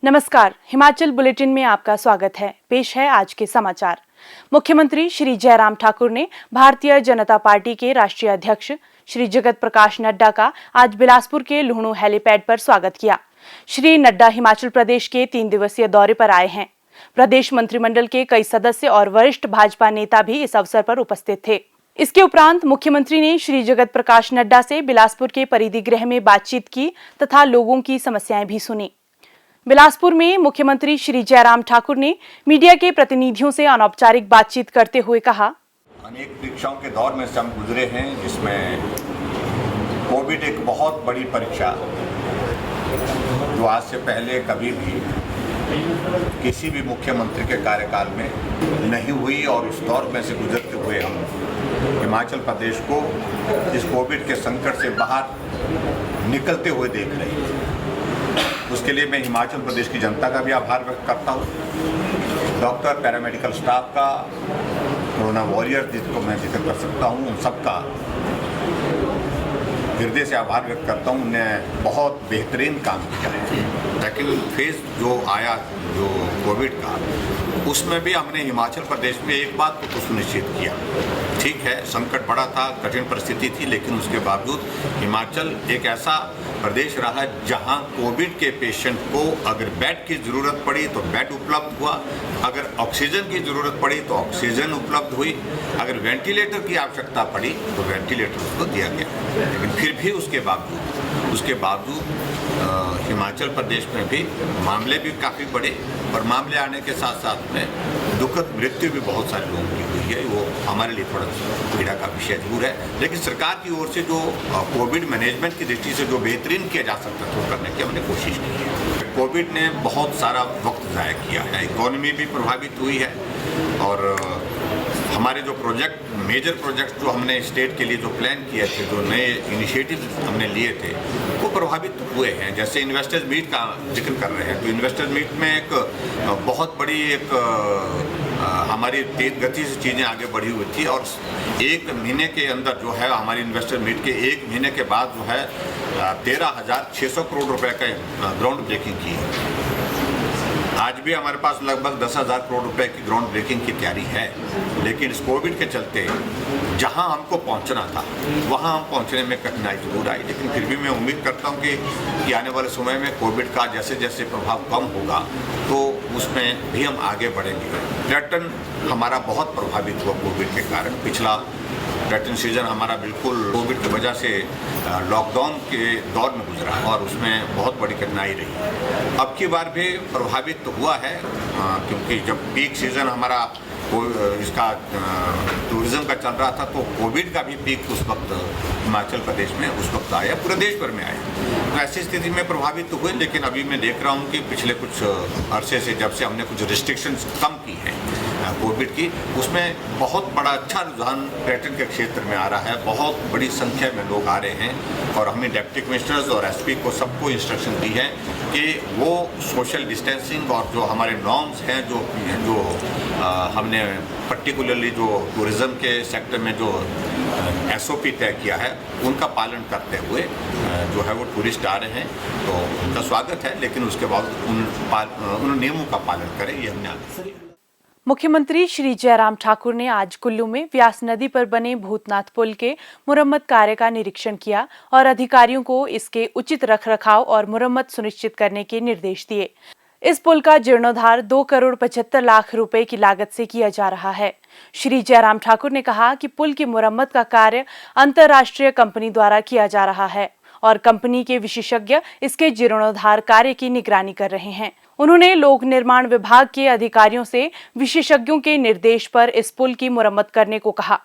नमस्कार, हिमाचल बुलेटिन में आपका स्वागत है। पेश है आज के समाचार। मुख्यमंत्री श्री जयराम ठाकुर ने भारतीय जनता पार्टी के राष्ट्रीय अध्यक्ष श्री जगत प्रकाश नड्डा का आज बिलासपुर के लुहणु हेलीपैड पर स्वागत किया। श्री नड्डा हिमाचल प्रदेश के 3 दिवसीय दौरे पर आए हैं। प्रदेश मंत्रिमंडल के कई सदस्य और वरिष्ठ भाजपा नेता भी इस अवसर पर उपस्थित थे। इसके उपरांत मुख्यमंत्री ने श्री जगत प्रकाश नड्डा से बिलासपुर के परिधि गृह में बातचीत की तथा लोगों की समस्याएं भी सुनी। बिलासपुर में मुख्यमंत्री श्री जयराम ठाकुर ने मीडिया के प्रतिनिधियों से अनौपचारिक बातचीत करते हुए कहा, अनेक परीक्षाओं के दौर में से हम गुजरे हैं, जिसमें कोविड एक बहुत बड़ी परीक्षा जो आज से पहले कभी भी किसी भी मुख्यमंत्री के कार्यकाल में नहीं हुई, और इस दौर में से गुजरते हुए हम हिमाचल प्रदेश को इस कोविड के संकट से बाहर निकलते हुए देख रहे हैं। उसके लिए मैं हिमाचल प्रदेश की जनता का भी आभार व्यक्त करता हूँ, डॉक्टर, पैरामेडिकल स्टाफ का, कोरोना वॉरियर्स जिसको मैं जिक्र कर सकता हूँ, उन सबका हृदय से आभार व्यक्त करता हूँ। उन्होंने बहुत बेहतरीन काम किया है। सेकेंड फेज जो आया जो कोविड का, उसमें भी हमने हिमाचल प्रदेश में एक बात को सुनिश्चित किया। ठीक है, संकट बड़ा था, कठिन परिस्थिति थी, लेकिन उसके बावजूद हिमाचल एक ऐसा प्रदेश रहा जहां कोविड के पेशेंट को अगर बेड की ज़रूरत पड़ी तो बेड उपलब्ध हुआ, अगर ऑक्सीजन की ज़रूरत पड़ी तो ऑक्सीजन उपलब्ध हुई, अगर वेंटिलेटर की आवश्यकता पड़ी तो वेंटिलेटर उसको दिया गया। लेकिन फिर भी उसके बावजूद हिमाचल प्रदेश में भी मामले भी काफ़ी बढ़े, और मामले आने के साथ साथ में दुखद मृत्यु भी बहुत सारे लोगों की हुई है। वो हमारे लिए थोड़ा पीड़ा का विषय जरूर है, लेकिन सरकार की ओर से जो कोविड मैनेजमेंट की दृष्टि से जो बेहतरीन किया जा सकता है, वो करने की हमने कोशिश की है। कोविड ने बहुत सारा वक्त ज़ाया किया है, इकोनॉमी भी प्रभावित हुई है, और हमारे जो मेजर प्रोजेक्ट जो हमने स्टेट के लिए जो प्लान किए थे, जो नए इनिशिएटिव हमने लिए थे, वो प्रभावित हुए हैं। जैसे इन्वेस्टर्स मीट का जिक्र कर रहे हैं, तो इन्वेस्टर्स मीट में एक बहुत बड़ी हमारी तेज गति से चीज़ें आगे बढ़ी हुई थी, और 1 महीने के अंदर जो है हमारी इन्वेस्टर मीट के 1 महीने के बाद जो है 13,600 करोड़ रुपए का ग्राउंड ब्रेकिंग की है। आज भी हमारे पास लगभग 10,000 करोड़ रुपए की ग्राउंड ब्रेकिंग की तैयारी है, लेकिन इस कोविड के चलते जहां हमको पहुंचना था वहां हम पहुंचने में कठिनाई जरूर आई। लेकिन फिर भी मैं उम्मीद करता हूं कि आने वाले समय में कोविड का जैसे जैसे प्रभाव कम होगा तो उसमें भी हम आगे बढ़ेंगे। पर्यटन हमारा बहुत प्रभावित हुआ कोविड के कारण। पिछला पर्यटन सीजन हमारा बिल्कुल कोविड की वजह से लॉकडाउन के दौर में गुजरा, और उसमें बहुत बड़ी कठिनाई रही। अब की बार भी प्रभावित तो हुआ है, क्योंकि जब पीक सीजन हमारा इसका टूरिज्म का चल रहा था, तो कोविड का भी पीक उस वक्त हिमाचल प्रदेश में उस वक्त आया, पूरे देश भर में आया। तो ऐसी स्थिति में प्रभावित तो हुए, लेकिन अभी मैं देख रहा हूँ कि पिछले कुछ अरसे से जब से हमने कुछ रिस्ट्रिक्शंस कम की हैं कोविड की, उसमें बहुत बड़ा अच्छा रुझान पर्यटन के क्षेत्र में आ रहा है। बहुत बड़ी संख्या में लोग आ रहे हैं, और हमने डिप्टी कमिश्नर्स और एसपी को सबको इंस्ट्रक्शन दी है कि वो सोशल डिस्टेंसिंग और जो हमारे नॉर्म्स हैं जो हमने पर्टिकुलरली जो टूरिज़्म के सेक्टर में जो SOP तय किया है, उनका पालन करते हुए जो है वो टूरिस्ट आ रहे हैं, तो उनका स्वागत है, लेकिन उसके बाद उन नियमों का पालन करें, ये हमने आगे। मुख्यमंत्री श्री जयराम ठाकुर ने आज कुल्लू में व्यास नदी पर बने भूतनाथ पुल के मुरम्मत कार्य का निरीक्षण किया और अधिकारियों को इसके उचित रखरखाव और मुरम्मत सुनिश्चित करने के निर्देश दिए। इस पुल का जीर्णोद्धार 2 करोड़ 75 लाख रुपए की लागत से किया जा रहा है। श्री जयराम ठाकुर ने कहा कि पुल की मुरम्मत का कार्य अंतर्राष्ट्रीय कंपनी द्वारा किया जा रहा है, और कंपनी के विशेषज्ञ इसके जीर्णोद्धार कार्य की निगरानी कर रहे हैं। उन्होंने लोक निर्माण विभाग के अधिकारियों से विशेषज्ञों के निर्देश पर इस पुल की मुरम्मत करने को कहा।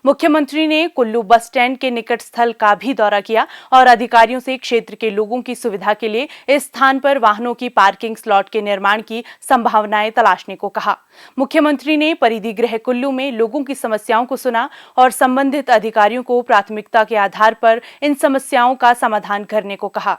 मुख्यमंत्री ने कुल्लू बस स्टैंड के निकट स्थल का भी दौरा किया और अधिकारियों से क्षेत्र के लोगों की सुविधा के लिए इस स्थान पर वाहनों की पार्किंग स्लॉट के निर्माण की संभावनाएं तलाशने को कहा। मुख्यमंत्री ने परिधि गृह कुल्लू में लोगों की समस्याओं को सुना और संबंधित अधिकारियों को प्राथमिकता के आधार पर इन समस्याओं का समाधान करने को कहा।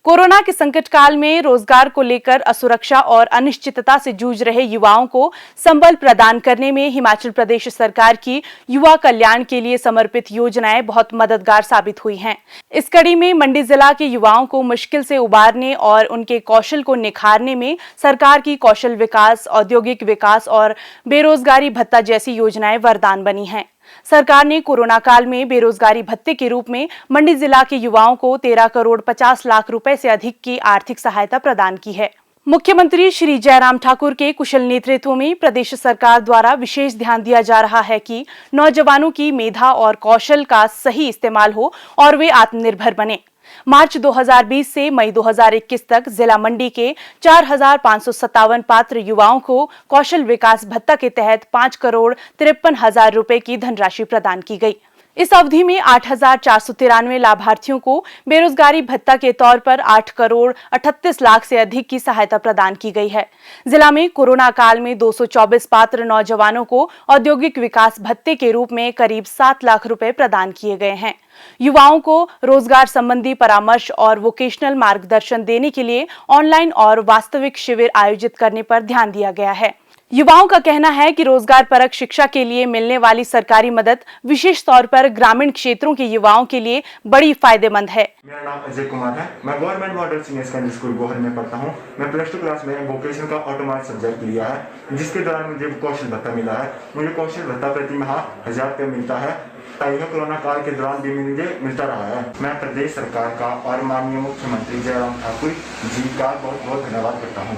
कोरोना के संकट काल में रोजगार को लेकर असुरक्षा और अनिश्चितता से जूझ रहे युवाओं को संबल प्रदान करने में हिमाचल प्रदेश सरकार की युवा कल्याण के लिए समर्पित योजनाएं बहुत मददगार साबित हुई हैं। इस कड़ी में मंडी जिला के युवाओं को मुश्किल से उबारने और उनके कौशल को निखारने में सरकार की कौशल विकास, औद्योगिक विकास और बेरोजगारी भत्ता जैसी योजनाएं वरदान बनी हैं। सरकार ने कोरोना काल में बेरोजगारी भत्ते के रूप में मंडी जिला के युवाओं को 13 करोड़ 50 लाख रुपए से अधिक की आर्थिक सहायता प्रदान की है। मुख्यमंत्री श्री जयराम ठाकुर के कुशल नेतृत्व में प्रदेश सरकार द्वारा विशेष ध्यान दिया जा रहा है कि नौजवानों की मेधा और कौशल का सही इस्तेमाल हो और वे आत्मनिर्भर बने। मार्च 2020 से मई 2021 तक जिला मंडी के 4,557 पात्र युवाओं को कौशल विकास भत्ता के तहत 5 करोड़ 53,000 रुपए की धनराशि प्रदान की गई। इस अवधि में 8,493 लाभार्थियों को बेरोजगारी भत्ता के तौर पर 8 करोड़ 38 लाख से अधिक की सहायता प्रदान की गई है। जिला में कोरोना काल में 224 पात्र नौजवानों को औद्योगिक विकास भत्ते के रूप में करीब 7 लाख रुपए प्रदान किए गए हैं। युवाओं को रोजगार संबंधी परामर्श और वोकेशनल मार्गदर्शन देने के लिए ऑनलाइन और वास्तविक शिविर आयोजित करने पर ध्यान दिया गया है। युवाओं का कहना है कि रोजगार परक शिक्षा के लिए मिलने वाली सरकारी मदद विशेष तौर पर ग्रामीण क्षेत्रों के युवाओं के लिए बड़ी फायदेमंद है। मेरा नाम अजय कुमार है। मैं government model senior secondary school Gohar में पढ़ता हूँ। मैं +2 क्लास में वोकेशनल का ऑटोमोबाइल सब्जेक्ट लिया है, जिसके दौरान मुझे कौशल भत्ता मिला है। मुझे कौशल भत्ता प्रति माह 1,000 रुपये मिलता है। कोरोना काल के दौरान भी मुझे मिलता रहा है। मैं प्रदेश सरकार का और माननीय मुख्यमंत्री जयराम ठाकुर जी का बहुत बहुत धन्यवाद करता हूँ।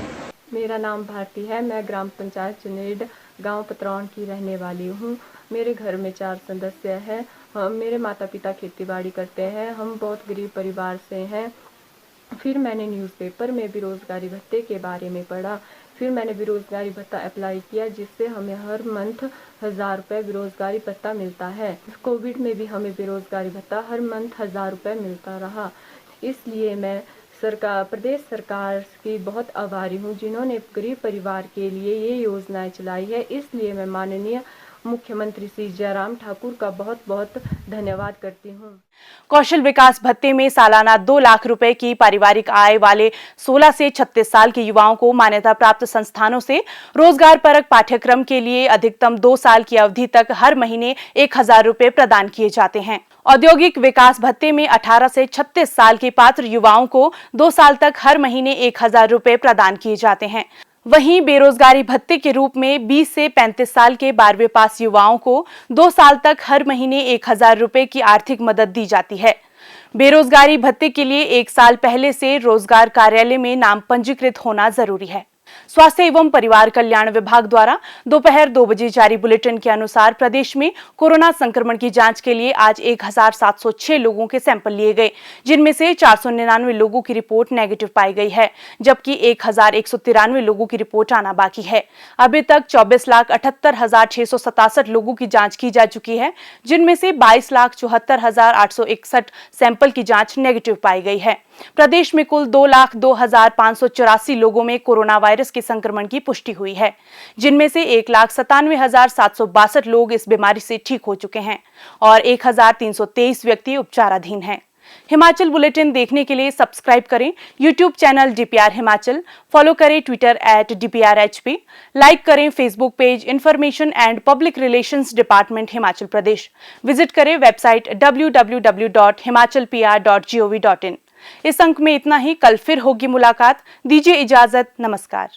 मेरा नाम भारती है। मैं ग्राम पंचायत चुनेड गांव पतरौन की रहने वाली हूँ। मेरे घर में 4 सदस्य हैं। मेरे माता पिता खेतीबाड़ी करते हैं। हम बहुत गरीब परिवार से हैं। फिर मैंने न्यूज़पेपर में बेरोजगारी भत्ते के बारे में पढ़ा। फिर मैंने बेरोजगारी भत्ता अप्लाई किया, जिससे हमें हर मंथ 1,000 रुपये बेरोजगारी भत्ता मिलता है। कोविड में भी हमें बेरोजगारी भत्ता हर मंथ 1,000 रुपये मिलता रहा। इसलिए मैं प्रदेश सरकार की बहुत आभारी हूँ, जिन्होंने गरीब परिवार के लिए ये योजनाएं चलाई है। इसलिए मैं माननीय मुख्यमंत्री श्री जयराम ठाकुर का बहुत बहुत धन्यवाद करती हूँ। कौशल विकास भत्ते में सालाना 2 लाख रुपए की पारिवारिक आय वाले 16 से 36 साल के युवाओं को मान्यता प्राप्त संस्थानों से रोजगार परक पाठ्यक्रम के लिए अधिकतम 2 साल की अवधि तक हर महीने 1,000 रुपए प्रदान किए जाते हैं। औद्योगिक विकास भत्ते में 18 से 36 साल के पात्र युवाओं को 2 साल तक हर महीने 1,000 रुपए प्रदान किए जाते हैं। वहीं बेरोजगारी भत्ते के रूप में 20 से 35 साल के 12वें पास युवाओं को 2 साल तक हर महीने 1,000 रुपए की आर्थिक मदद दी जाती है। बेरोजगारी भत्ते के लिए 1 साल पहले से रोजगार कार्यालय में नाम पंजीकृत होना जरूरी है। स्वास्थ्य एवं परिवार कल्याण विभाग द्वारा दोपहर 2 बजे जारी बुलेटिन के अनुसार प्रदेश में कोरोना संक्रमण की जांच के लिए आज 1,706 लोगों के सैंपल लिए गए, जिनमें से 499 लोगों की रिपोर्ट नेगेटिव पाई गई है, जबकि 1,193 लोगों की रिपोर्ट आना बाकी है। अभी तक 24,78,667 लोगों की जांच की जा चुकी है, जिनमें से 22,74,861 सैंपल की जांच नेगेटिव पाई गई है। प्रदेश में कुल 2,02,584 लोगों में कोरोना वायरस के संक्रमण की पुष्टि हुई है, जिनमें से 1,97,762 लोग इस बीमारी से ठीक हो चुके हैं और 1,323 व्यक्ति उपचाराधीन हैं। हिमाचल बुलेटिन देखने के लिए सब्सक्राइब करें YouTube channel DPR Himachal, follow करें ट्विटर @DPRHP, लाइक करें Facebook page information and public relations department Himachal Pradesh, visit करें वेबसाइट www.himachalpr.gov.in। इस अंक में इतना ही। कल फिर होगी मुलाकात। दीजिए इजाजत। नमस्कार।